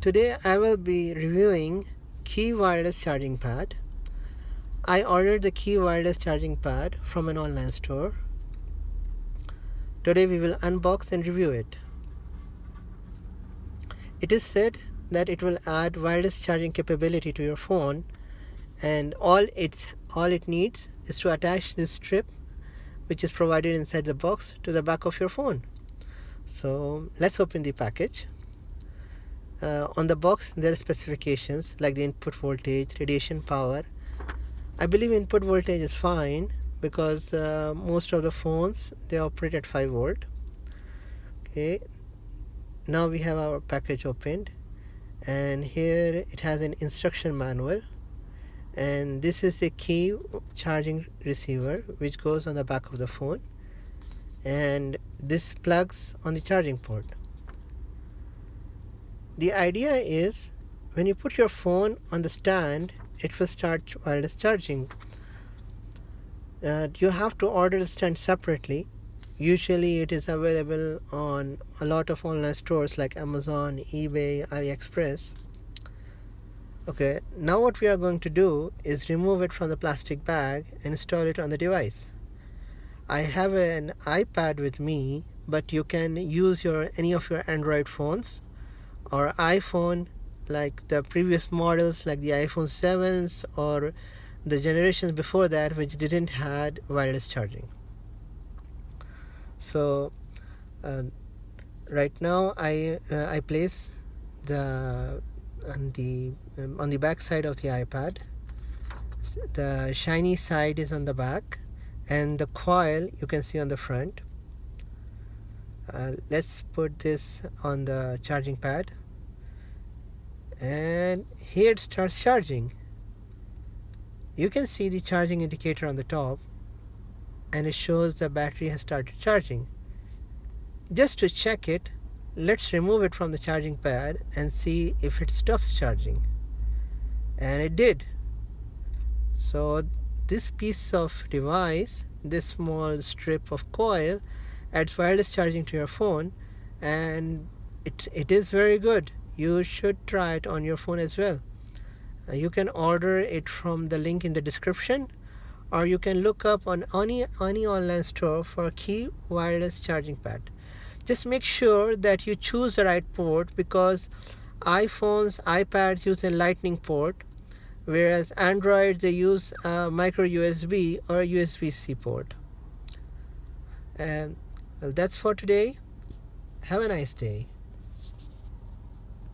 Today I will be reviewing Key wireless charging pad. I ordered the Key wireless charging pad from an online store. Today we will unbox and review it. It is said that it will add wireless charging capability to your phone, and all it needs is to attach this strip which is provided inside the box to the back of your phone. So let's open the package. On the box there are specifications like the input voltage, radiation power. I believe input voltage is fine because most of the phones they operate at 5 volt. Okay, now we have our package opened, and here it has an instruction manual, and this is the key charging receiver which goes on the back of the phone, and this plugs on the charging port. The idea is when you put your phone on the stand, it will start wireless charging. You have to order the stand separately. Usually it is available on a lot of online stores like Amazon, eBay, AliExpress. Okay, now what we are going to do is remove it from the plastic bag and install it on the device. I have an iPad with me, but you can use any of your Android phones or iPhone, like the previous models like the iPhone 7s or the generations before that which didn't had wireless charging. So right now I place the on the back side of the iPad. The shiny side is on the back and the coil you can see on the front. Let's put this on the charging pad, and here it starts charging. You can see the charging indicator on the top, and it shows the battery has started charging. Just to check it, let's remove it from the charging pad and see if it stops charging. And it did. So this piece of device, this small strip of coil, adds wireless charging to your phone, and it is very good. You should try it on your phone as well. You can order it from the link in the description, or you can look up on any online store for Key wireless charging pad. Just make sure that you choose the right port, because iPhones, iPads use a lightning port, whereas Android they use a micro USB or a USB-C port. And well, that's for today. Have a nice day.